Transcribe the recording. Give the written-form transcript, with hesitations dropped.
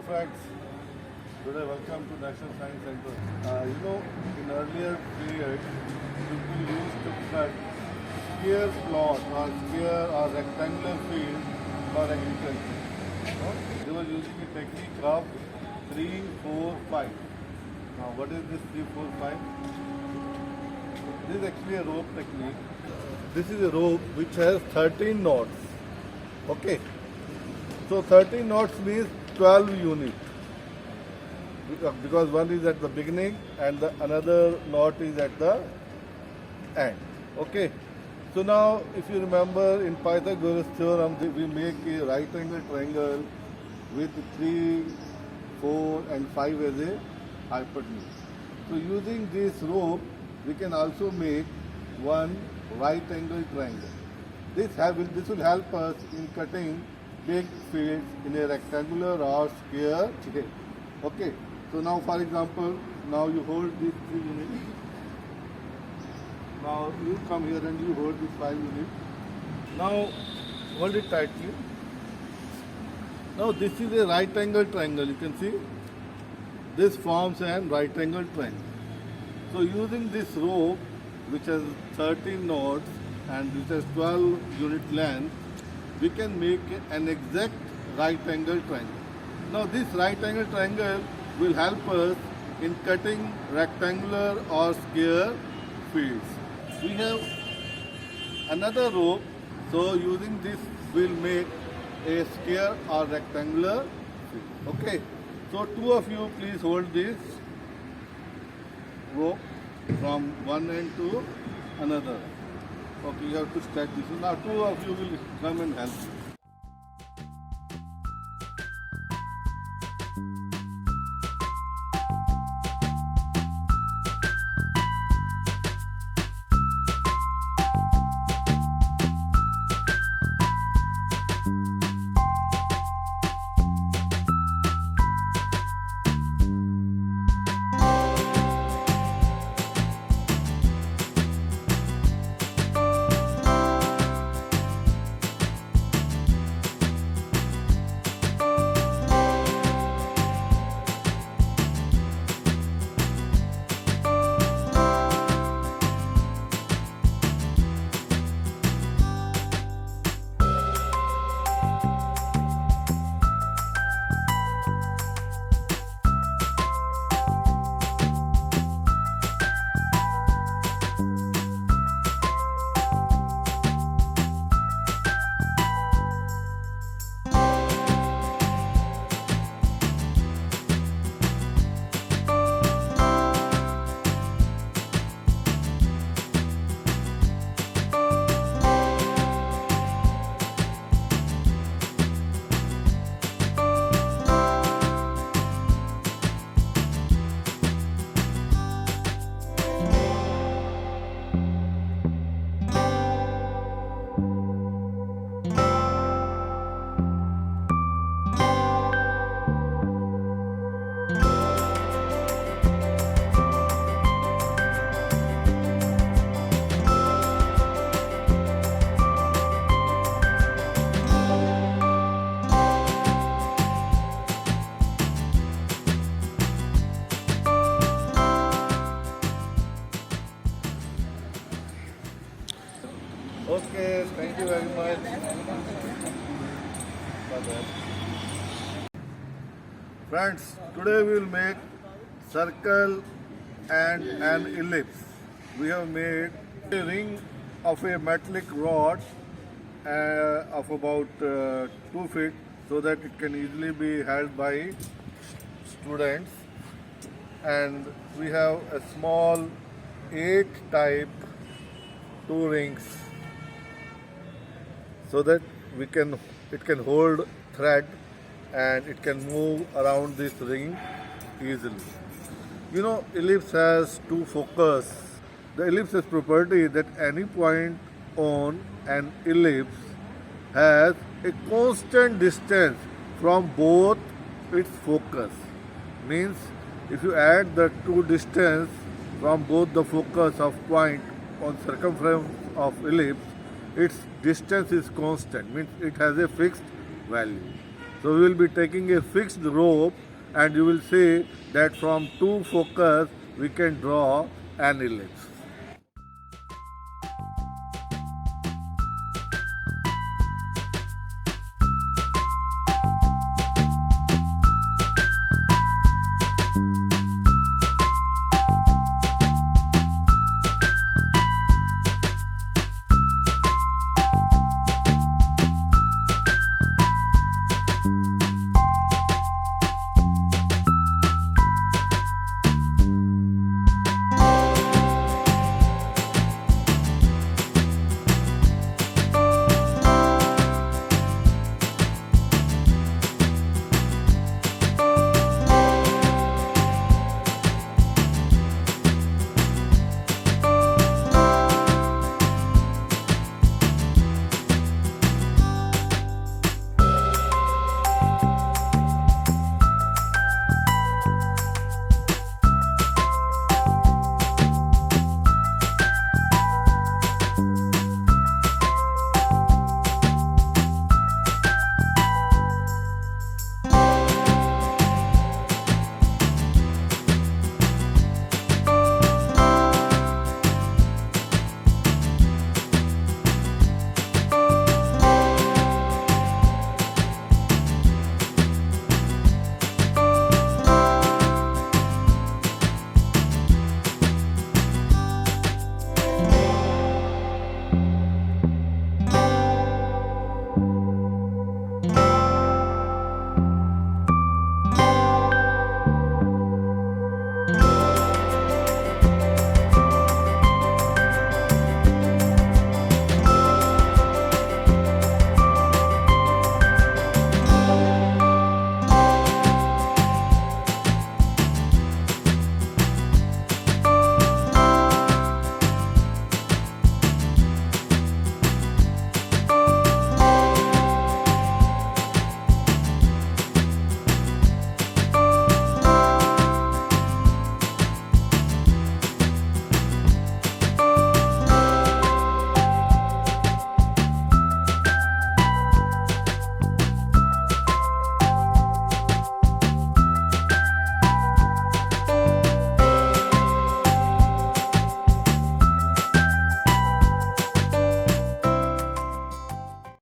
friends, today welcome to National Science Center. In earlier periods, people used to cut square plot or square or rectangular field for agriculture. They were using a technique of 3, 4, 5. Now what is this 3, 4, 5? This is actually a rope technique. This is a rope which has 13 knots. Okay. So 13 knots means 12 units. Because one is at the beginning and another knot is at the end. Okay. So now if you remember in Pythagoras theorem we make a right angle triangle with 3, 4 and 5 as a hypotenuse. So using this rope we can also make one right angle triangle. This will help us in cutting big fields in a rectangular or square shape. Okay. So now for example, now you hold these 3 units. Now you come here and you hold this 5 units. Now hold it tightly. Now this is a right angle triangle. You can see this forms an right angle triangle. So using this rope which has 13 knots and which has 12 unit length, we can make an exact right angle triangle. Now this right angle triangle will help us in cutting rectangular or square fields. We have another rope, so using this we'll make a square or rectangular field. Okay, so two of you please hold this rope from one end to another. Okay, you have to stretch this. Now two of you will come and help me. Okay, thank you very much. Friends, today we will make circle and an ellipse. We have made a ring of a metallic rod of about 2 feet so that it can easily be held by students. And we have a small 8 type 2 rings so that it can hold thread and it can move around this ring easily. You know, ellipse has 2 focus. The ellipse has property that any point on an ellipse has a constant distance from both its focus. Means if you add the 2 distance from both the focus of point on circumference of ellipse, its distance is constant, means it has a fixed value. So we will be taking a fixed rope and you will see that from two focus we can draw an ellipse.